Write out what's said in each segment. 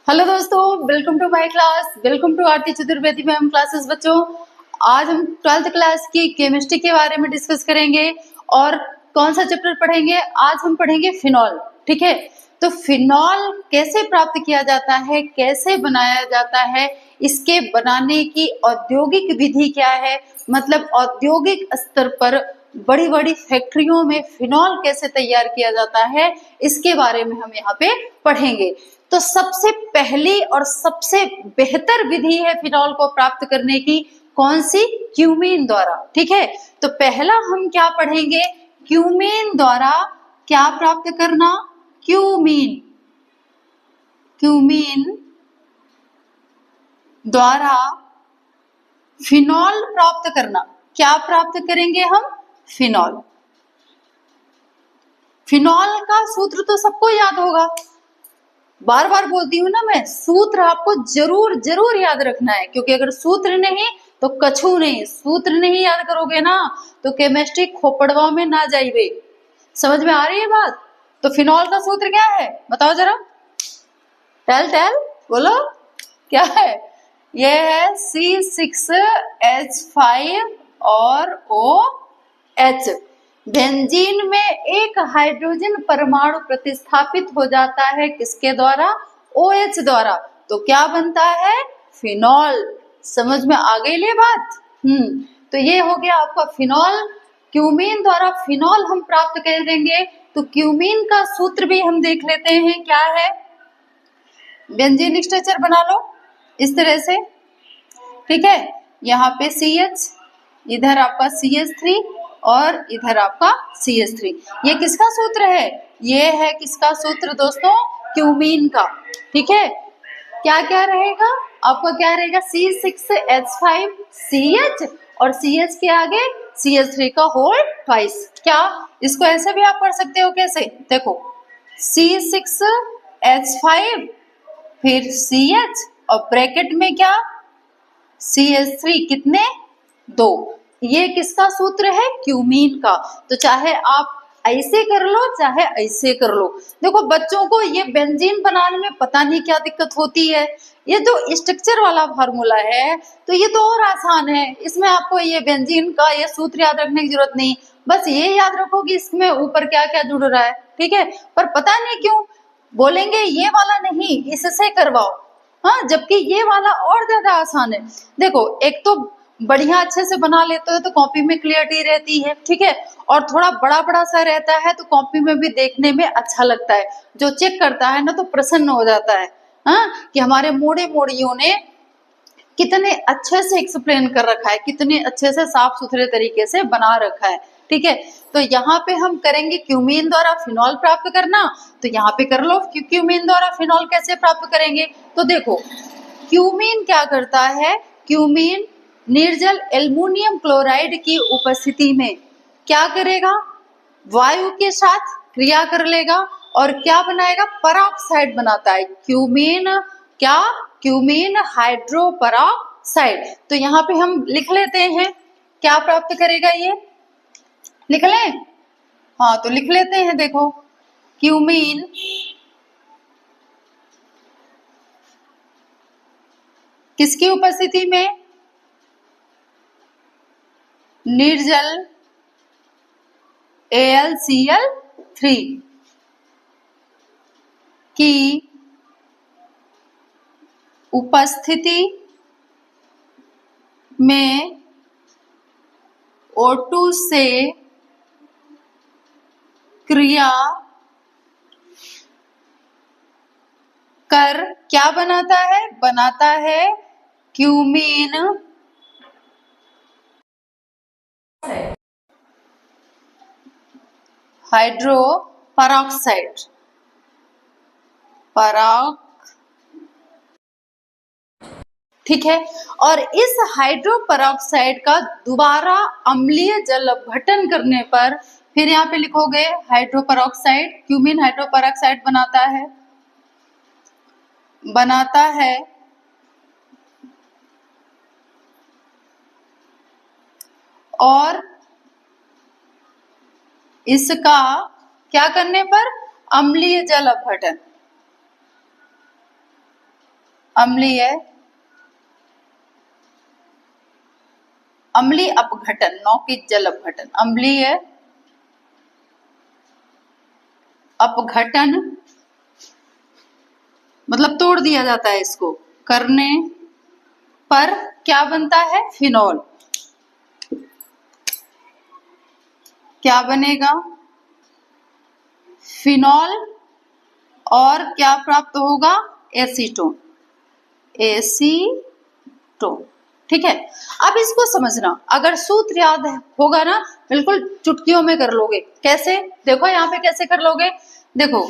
Hello दोस्तों, welcome to my class. Welcome to Aarti Chaturvedi ma'am classes. बच्चों, आज हम 12th क्लास की केमिस्ट्री के बारे में डिस्कस करेंगे। और कौन सा चैप्टर पढ़ेंगे? आज हम पढ़ेंगे फिनॉल। ठीक है, तो फिनॉल कैसे प्राप्त किया जाता है, कैसे बनाया जाता है, इसके बनाने की औद्योगिक विधि क्या है, मतलब औद्योगिक स्तर पर बड़ी बड़ी फैक्ट्रियों में फिनॉल कैसे तैयार किया जाता है, इसके बारे में हम यहाँ पे पढ़ेंगे। तो सबसे पहली और सबसे बेहतर विधि है फिनॉल को प्राप्त करने की, कौन सी? क्यूमीन द्वारा। ठीक है, तो पहला हम क्या पढ़ेंगे? क्यूमीन द्वारा क्या प्राप्त करना? क्यूमीन, क्यूमीन द्वारा फिनॉल प्राप्त करना। क्या प्राप्त करेंगे हम? फिनॉल। फिनॉल का सूत्र तो सबको याद होगा, बार बार बोलती हूँ ना मैं, सूत्र आपको जरूर जरूर याद रखना है, क्योंकि अगर सूत्र नहीं तो कछु नहीं। सूत्र नहीं याद करोगे ना तो केमिस्ट्री खोपड़वा में ना जाइए। समझ में आ रही है बात? तो फिनॉल का सूत्र क्या है बताओ जरा, टेल टेल बोलो, क्या है? ये है C6H5 और OH। बेंजीन में एक हाइड्रोजन परमाणु प्रतिस्थापित हो जाता है, किसके द्वारा? OH द्वारा। तो क्या बनता है? फिनॉल। समझ में आ गई ये बात? तो ये हो गया आपका फिनॉल। क्यूमीन द्वारा फिनॉल हम प्राप्त कर देंगे। तो क्यूमीन का सूत्र भी हम देख लेते हैं, क्या है? बेंजीन स्ट्रक्चर बना लो इस तरह से। ठीक है, यहाँ पे CH, इधर आपका CH3 और इधर आपका CH3। ये किसका सूत्र है? ये है किसका सूत्र दोस्तों? क्यूमीन का। ठीक है, क्या क्या रहेगा आपका? क्या रहेगा? C6H5CH और CH के आगे CH3 का होल ट्वाइस। क्या इसको ऐसे भी आप पढ़ सकते हो? कैसे? देखो, C6H5 फिर CH और ब्रैकेट में क्या? CH3, कितने? 2। ये किसका सूत्र है? क्यूमीन का। तो चाहे आप ऐसे कर लो चाहे ऐसे कर लो। देखो बच्चों को ये बेंजीन बनाने में पता नहीं क्या दिक्कत होती है। ये जो स्ट्रक्चर वाला फार्मूला है तो ये तो और आसान है, इसमें आपको ये बेंजीन का ये सूत्र याद रखने की जरूरत नहीं। बस ये याद रखो कि इसमें ऊपर क्या क्या जुड़ रहा है। ठीक है, पर पता नहीं क्यों बोलेंगे ये वाला नहीं, इससे करवाओ। हाँ, जबकि ये वाला और ज्यादा आसान है। देखो, एक तो बढ़िया अच्छे से बना लेते हो तो कॉपी में क्लियरिटी रहती है। ठीक है, और थोड़ा बड़ा बड़ा सा रहता है तो कॉपी में भी देखने में अच्छा लगता है। जो चेक करता है ना तो प्रसन्न हो जाता है, हाँ, कि हमारे मोड़े मोड़ियों ने कितने अच्छे से एक्सप्लेन कर रखा है, कितने अच्छे से साफ सुथरे तरीके से बना रखा है। ठीक है, तो यहाँ पे हम करेंगे क्यूमीन द्वारा फिनॉल प्राप्त करना। तो यहाँ पे कर लो कि क्यूमीन द्वारा फिनॉल कैसे प्राप्त करेंगे। तो देखो, क्यूमीन क्या करता है? क्यूमीन निर्जल एल्युमिनियम क्लोराइड की उपस्थिति में क्या करेगा? वायु के साथ क्रिया कर लेगा और क्या बनाएगा? पराऑक्साइड बनाता है। क्यूमीन क्या? Cumene hydroperoxide. तो यहाँ पे हम लिख लेते हैं क्या प्राप्त करेगा ये, लिख लें? हाँ, तो लिख लेते हैं। देखो, क्यूमीन किसकी उपस्थिति में? निर्जल AlCl3 की उपस्थिति में O2 से क्रिया कर क्या बनाता है? बनाता है क्यूमीन हाइड्रो पराऑक्साइड। ठीक है, और इस हाइड्रो पराऑक्साइड का दोबारा अम्लीय जल अपघटन करने पर फिर यहाँ पे लिखोगे हाइड्रो पराऑक्साइड, क्यूमीन हाइड्रो पराऑक्साइड बनाता है और इसका क्या करने पर? अम्लीय जल अपघटन। अम्लीय अम्लीय अपघटन, नौ की जल अपघटन, अम्लीय अपघटन मतलब तोड़ दिया जाता है इसको, करने पर क्या बनता है? फिनॉल। क्या बनेगा? फिनॉल। और क्या प्राप्त होगा? एसीटोन। एसीटोन। ठीक है, अब इसको समझना, अगर सूत्र याद होगा ना बिल्कुल चुटकियों में कर लोगे। कैसे? देखो यहाँ पे कैसे कर लोगे। देखो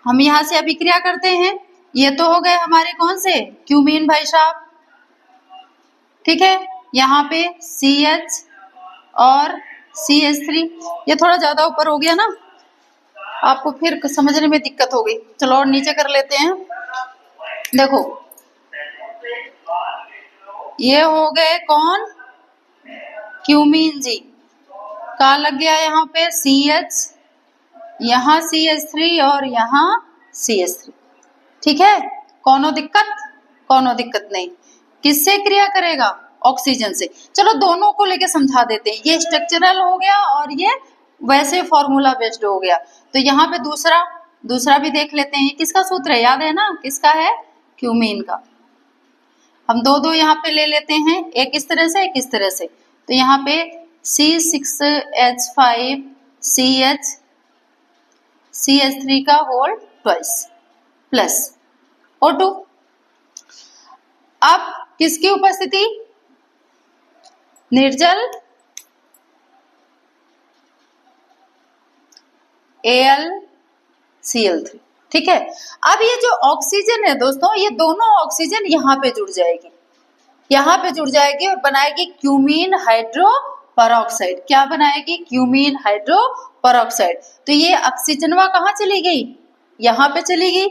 हम यहाँ से अभिक्रिया करते हैं, ये तो हो गए हमारे कौन से? क्यूमीन भाई साहब। ठीक है, यहाँ पे CH और CH3, ये थोड़ा ज्यादा ऊपर हो गया ना, आपको फिर समझने में दिक्कत हो गई। चलो और नीचे कर लेते हैं। देखो ये हो गए कौन? क्यूमीन जी। कहाँ लग गया? यहाँ पे CH, यहाँ CH3 और यहाँ CH3। ठीक है, कोनो दिक्कत? कोनो दिक्कत नहीं। किससे क्रिया करेगा? ऑक्सीजन से। चलो दोनों को लेके समझा देते हैं, ये स्ट्रक्चरल हो गया और ये वैसे फॉर्मूला बेस्ड हो गया। तो यहाँ पे दूसरा भी देख लेते हैं। किसका सूत्र है? याद है ना? किसका है? क्यूमीन का। हम दो यहाँ पे ले लेते हैं, एक इस तरह से एक इस तरह से। तो यहाँ पे C6H5CH CH3 का होल ट्वाइस प्लस O2। अब किसकी उपस्थिति? निर्जल AlCl3। ठीक है, अब ये जो ऑक्सीजन है दोस्तों, ये दोनों ऑक्सीजन यहाँ पे जुड़ जाएगी, यहाँ पे जुड़ जाएगी और बनाएगी क्यूमीन हाइड्रो पेरोक्साइड। क्या बनाएगी? Cumene hydro peroxide. तो ये ऑक्सीजनवा कहाँ चली गई? यहाँ पे चली गई।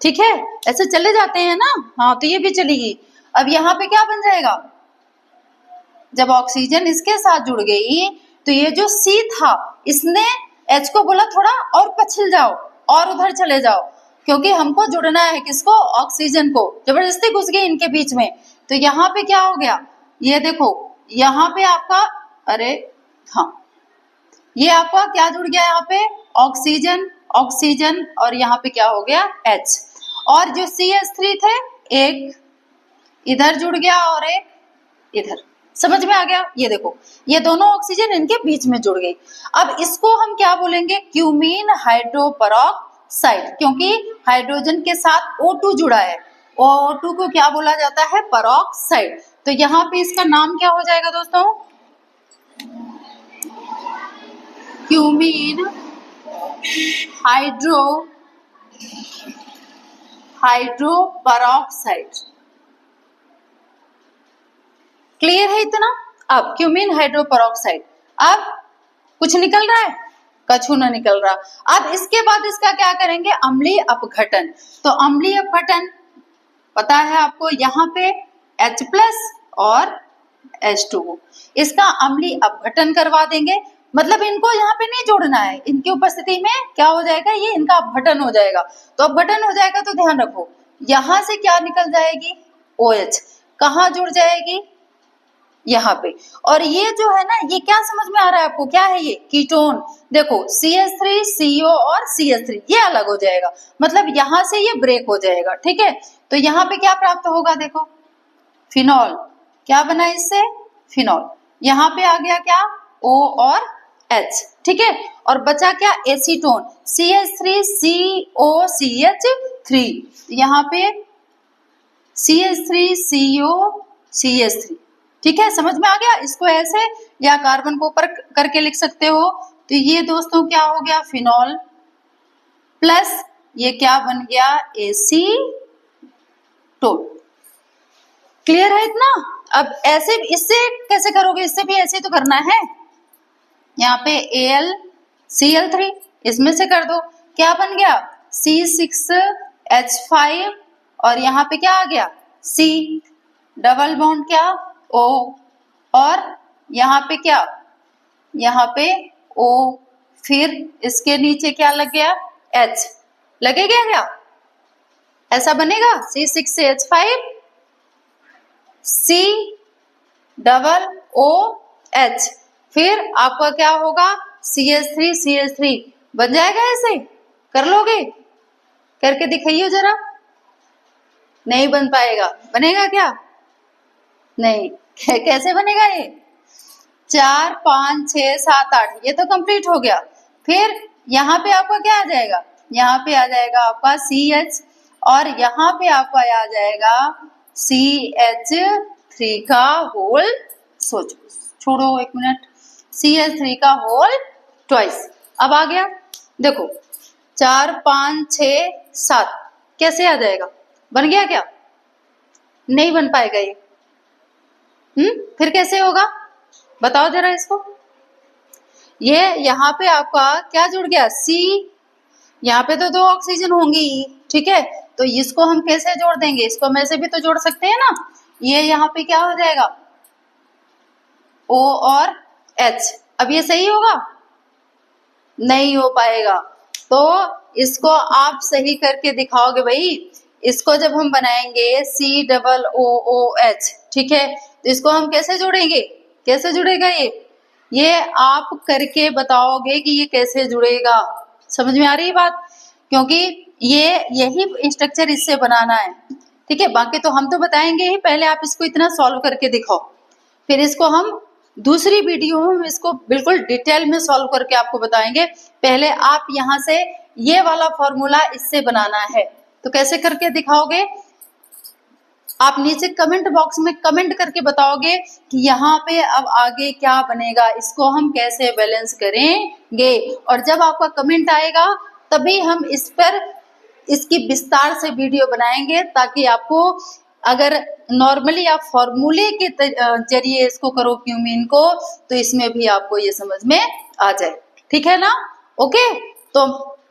ठीक है, ऐसे चले जाते हैं ना। हाँ, तो ये भी चली गई। अब यहाँ पे क्या बन जाएगा? जब ऑक्सीजन इसके साथ जुड़ गई तो ये जो C था, इसने H को बोला थोड़ा और पछिल जाओ और उधर चले जाओ, क्योंकि हमको जुड़ना है किसको? ऑक्सीजन को। जबरदस्ती घुस गई इनके बीच में। तो यहाँ पे क्या हो गया? ये देखो यहाँ पे आपका, अरे हाँ, ये आपका क्या जुड़ गया? यहाँ पे ऑक्सीजन ऑक्सीजन और यहाँ पे क्या हो गया? H। और जो CH3 थे, एक इधर जुड़ गया और एक इधर। समझ में आ गया? ये देखो ये दोनों ऑक्सीजन इनके बीच में जुड़ गई। अब इसको हम क्या बोलेंगे? क्यूमीन हाइड्रोपेरोक्साइड, क्योंकि हाइड्रोजन के साथ O2 जुड़ा है। O2 को क्या बोला जाता है? पेरोक्साइड। तो यहाँ पे इसका नाम क्या हो जाएगा दोस्तों? Cumene hydroperoxide. क्लियर है इतना? अब क्यूमीन हाइड्रोपेरोक्साइड। अब कुछ निकल रहा है? कछु ना निकल रहा। अब इसके बाद इसका क्या करेंगे? अम्लीय अपघटन। तो अम्लीय अपघटन पता है आपको, यहाँ पे H+ और H2O, इसका अम्लीय अपघटन करवा देंगे। मतलब इनको यहाँ पे नहीं जोड़ना है, इनकी उपस्थिति में क्या हो जाएगा? ये इनका अपघटन हो जाएगा। तो अपघटन हो जाएगा तो ध्यान रखो, यहाँ से क्या निकल जाएगी? OH। कहाँ जुड़ जाएगी? यहाँ पे। और ये जो है ना, ये क्या समझ में आ रहा है आपको? क्या है ये? कीटोन। देखो CH3 CO और CH3 ये अलग हो जाएगा, मतलब यहाँ से ये ब्रेक हो जाएगा। ठीक है, तो यहाँ पे क्या प्राप्त होगा? देखो फिनॉल। क्या बना इससे? फिनॉल। यहाँ पे आ गया क्या? O और H। ठीक है, और बचा क्या? Acetone, CH3COCH3। यहाँ पे CH3COCH3। ठीक है, समझ में आ गया? इसको ऐसे या कार्बन को ऊपर करके लिख सकते हो। तो ये दोस्तों क्या हो गया? फिनॉल प्लस ये क्या बन गया? एसीटोन। क्लियर है इतना? अब ऐसे इससे कैसे करोगे? इससे भी ऐसे तो करना है। यहाँ पे AlCl3 इसमें से कर दो। क्या बन गया? C6H5 और यहाँ पे क्या आ गया? C, डबल बॉन्ड क्या? O, और यहाँ पे क्या? यहाँ पे O, फिर इसके नीचे क्या लग गया? H। लगेगा क्या? ऐसा बनेगा C6H5 COOH, फिर आपका क्या होगा CH3 बन जाएगा। ऐसे कर लोगे, करके दिखाइए जरा। नहीं बन पाएगा, बनेगा क्या? नहीं। कैसे बनेगा ये? 4 5 6 7 8 ये तो कंप्लीट हो गया। फिर यहाँ पे आपका क्या आ जाएगा? यहाँ पे आ जाएगा आपका CH और यहाँ पे आपका आ जाएगा CH3 का होल, सोचो, छोड़ो एक मिनट, CH3 का होल ट्वाइस। अब आ गया, देखो 4 5 6 7 कैसे आ जाएगा? बन गया क्या? नहीं बन पाएगा ये। फिर कैसे होगा बताओ जरा इसको। ये यहाँ पे आपका क्या जुड़ गया? C, यहाँ पे तो 2 ऑक्सीजन होंगी, ठीक है, तो इसको हम कैसे जोड़ देंगे? इसको में से भी तो जोड़ सकते हैं ना। ये यहाँ पे क्या हो जाएगा? O और H। अब ये सही होगा? नहीं हो पाएगा। तो इसको आप सही करके दिखाओगे भाई। इसको जब हम बनाएंगे COOH, ठीक है, तो इसको हम कैसे जोड़ेंगे? कैसे जुड़ेगा ये आप करके बताओगे कि ये कैसे जुड़ेगा। समझ में आ रही है बात? क्योंकि यही स्ट्रक्चर इससे बनाना है, ठीक है। बाकी तो हम तो बताएंगे ही, पहले आप इसको इतना सॉल्व करके दिखाओ, फिर इसको हम दूसरी वीडियो में इसको बिल्कुल डिटेल में सॉल्व करके आपको बताएंगे। पहले आप यहाँ से ये वाला फॉर्मूला इससे बनाना है, तो कैसे करके दिखाओगे? आप नीचे कमेंट बॉक्स में कमेंट करके बताओगे कि यहाँ पे अब आगे क्या बनेगा, इसको हम कैसे बैलेंस करेंगे। और जब आपका कमेंट आएगा तभी हम इस पर इसकी विस्तार से वीडियो बनाएंगे, ताकि आपको अगर नॉर्मली आप फॉर्मूले के जरिए इसको करो क्यूमीन को, तो इसमें भी आपको ये समझ में आ जाए, ठीक है ना। ओके, तो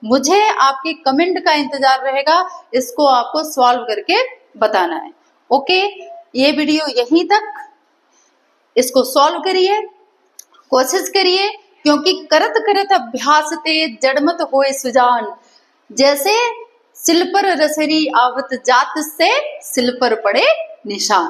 मुझे आपके कमेंट का इंतजार रहेगा, इसको आपको सॉल्व करके बताना है। ओके, ये वीडियो यहीं तक, इसको सॉल्व करिए, कोशिश करिए, क्योंकि करत करत अभ्यास ते जड़मत होए सुजान, जैसे सिल पर रसरी आवत जात से सिल पर पड़े निशान।